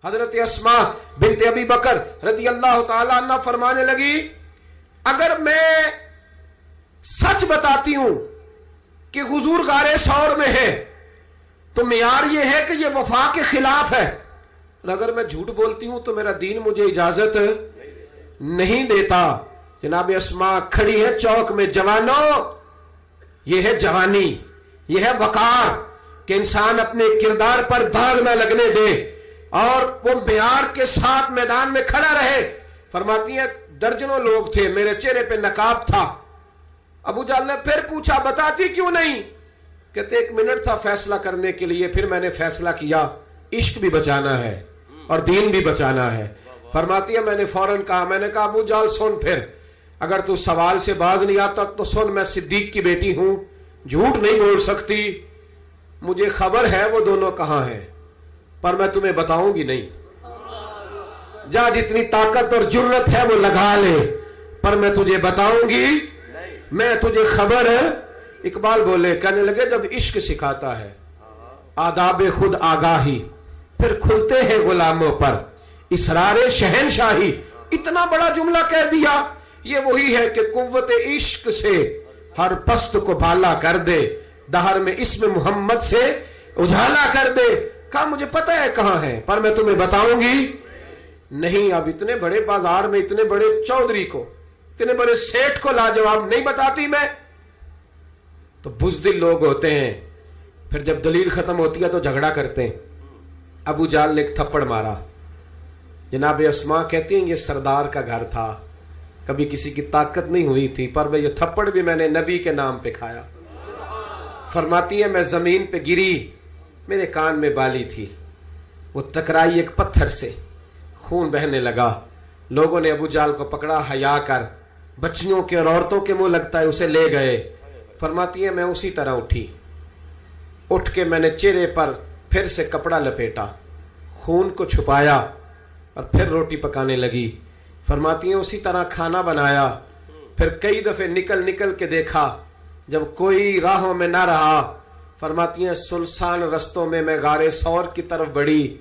حضرت اسما بنت ابی بکر رضی اللہ تعالی عنہ فرمانے لگی اگر میں سچ بتاتی ہوں کہ حضور غار ثور میں ہے تو معیار یہ ہے کہ یہ وفا کے خلاف ہے، اور اگر میں جھوٹ بولتی ہوں تو میرا دین مجھے اجازت نہیں دیتا۔ جناب اسما کھڑی ہے چوک میں، جوانوں یہ ہے جوانی، یہ ہے وقار کہ انسان اپنے کردار پر داغ نہ لگنے دے اور وہ معیار کے ساتھ میدان میں کھڑا رہے۔ فرماتی ہیں درجنوں لوگ تھے، میرے چہرے پہ نقاب تھا۔ ابو جہل نے پھر پوچھا بتاتی کیوں نہیں؟ کہتے 1 منٹ تھا فیصلہ کرنے کے لیے، پھر میں نے فیصلہ کیا عشق بھی بچانا ہے اور دین بھی بچانا ہے۔ فرماتی ہے میں نے فوراً کہا، میں نے کہا ابو جہل سن، پھر اگر تو سوال سے باز نہیں آتا تو سن، میں صدیق کی بیٹی ہوں، جھوٹ نہیں بول سکتی، مجھے خبر ہے وہ دونوں کہاں ہیں، پر میں تمہیں بتاؤں گی نہیں۔ جا جتنی طاقت اور جرت ہے وہ لگا لے، پر میں تجھے بتاؤں گی میں، تجھے خبر ہے۔ اقبال بولے، کہنے لگے جب عشق سکھاتا ہے آداب خود آگاہی، پھر کھلتے ہیں غلاموں پر اسرار شہنشاہی۔ اتنا بڑا جملہ کہہ دیا، یہ وہی ہے کہ قوت عشق سے ہر پست کو بالا کر دے، دہر میں اسم محمد سے اجالا کر دے۔ کہا مجھے پتہ ہے کہاں ہے، پر میں تمہیں بتاؤں گی نہیں۔ اب اتنے بڑے بازار میں اتنے بڑے چودھری کو، اتنے بڑے سیٹ کو لاجواب نہیں بتاتی میں؟ تو بزدل لوگ ہوتے ہیں، پھر جب دلیل ختم ہوتی ہے تو جھگڑا کرتے ہیں۔ ابو جہل نے ایک تھپڑ مارا۔ جناب اسما کہتی ہیں یہ سردار کا گھر تھا، کبھی کسی کی طاقت نہیں ہوئی تھی، پر وہ یہ تھپڑ بھی میں نے نبی کے نام پہ کھایا۔ فرماتی ہے میں زمین پہ گری، میرے کان میں بالی تھی، وہ ٹکرائی ایک پتھر سے، خون بہنے لگا۔ لوگوں نے ابو جہل کو پکڑا، حیا کر، بچیوں کے اور عورتوں کے منہ لگتا ہے، اسے لے گئے۔ فرماتی ہے میں اسی طرح اٹھی، اٹھ کے میں نے چہرے پر پھر سے کپڑا لپیٹا، خون کو چھپایا اور پھر روٹی پکانے لگی۔ فرماتی ہیں اسی طرح کھانا بنایا، پھر کئی دفعے نکل نکل کے دیکھا، جب کوئی راہوں میں نہ رہا، فرماتی ہیں سنسان رستوں میں میں غار ثور کی طرف بڑھی،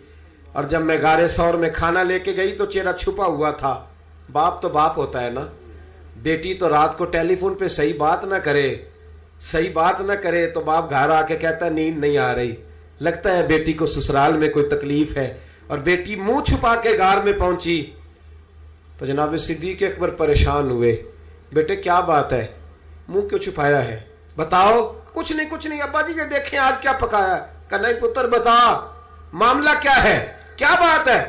اور جب میں غار ثور میں کھانا لے کے گئی تو چہرہ چھپا ہوا تھا۔ باپ تو باپ ہوتا ہے نا، بیٹی تو رات کو ٹیلی فون پہ صحیح بات نہ کرے تو باپ گھر آ کے کہتا ہے نیند نہیں آ رہی، لگتا ہے بیٹی کو سسرال میں کوئی تکلیف ہے، اور بیٹی منہ چھپا کے غار میں پہنچی تو جناب صدیق اکبر پریشان ہوئے، بیٹے کیا بات ہے، منہ کیوں چھپایا ہے، بتاؤ۔ کچھ نہیں ابا جی یہ دیکھیں آج کیا پکایا ہے۔ کہ نہیں پتر بتا معاملہ کیا ہے، کیا بات ہے۔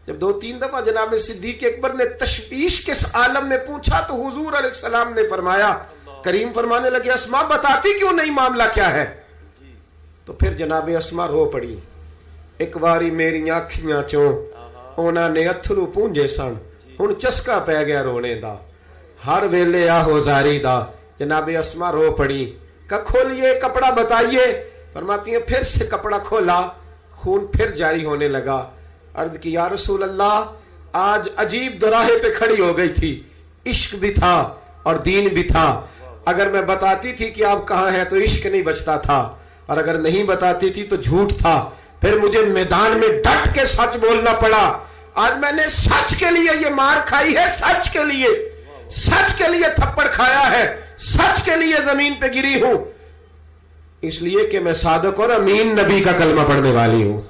جب 2-3 دفعہ جناب صدیق اکبر نے تشویش کے عالم میں پوچھا تو حضور علیہ السلام نے فرمایا، کریم فرمانے لگے اسما بتاتی کیوں نہیں معاملہ کیا ہے؟ تو پھر جناب اسما رو پڑی، ایک واری میری آنکھیاں چوں انہاں نے اتھرو پونجے سن، ہن چسکا پہ گیا رونے دا، ہر ویلے آہو زاری دا۔ جناب اسما رو پڑی کہ کھولیے کپڑا بتائیے۔ فرماتی ہیں پھر سے کپڑا کھولا، خون پھر جاری ہونے لگا۔ عرض کی یا رسول اللہ آج عجیب دراہے پہ کھڑی ہو گئی تھی، عشق بھی تھا اور دین بھی تھا۔ اگر میں بتاتی تھی کہ آپ کہاں ہیں تو عشق نہیں بچتا تھا، اور اگر نہیں بتاتی تھی تو جھوٹ تھا، پھر مجھے میدان میں ڈٹ کے سچ بولنا پڑا۔ آج میں نے سچ کے لیے یہ مار کھائی ہے، سچ کے لیے تھپڑ کھایا ہے، سچ کے لیے زمین پہ گری ہوں، اس لیے کہ میں صادق اور امین نبی کا کلمہ پڑھنے والی ہوں۔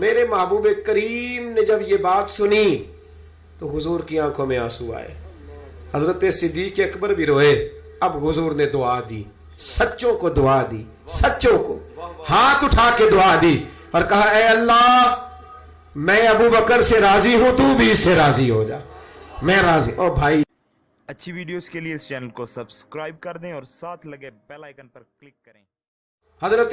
میرے محبوب کریم نے جب یہ بات سنی تو حضور کی آنکھوں میں آنسو آئے، حضرت صدیق اکبر بھی روئے۔ اب حضور نے دعا دی، سچوں کو دعا دی، سچوں کو ہاتھ اٹھا کے دعا دی اور کہا اے اللہ میں ابو بکر سے راضی ہوں، تو بھی اس سے راضی ہو جا، میں راضی۔ او بھائی اچھی ویڈیوز کے لیے اس چینل کو سبسکرائب کر دیں اور ساتھ لگے بیل آئیکن پر کلک کریں۔ حضرت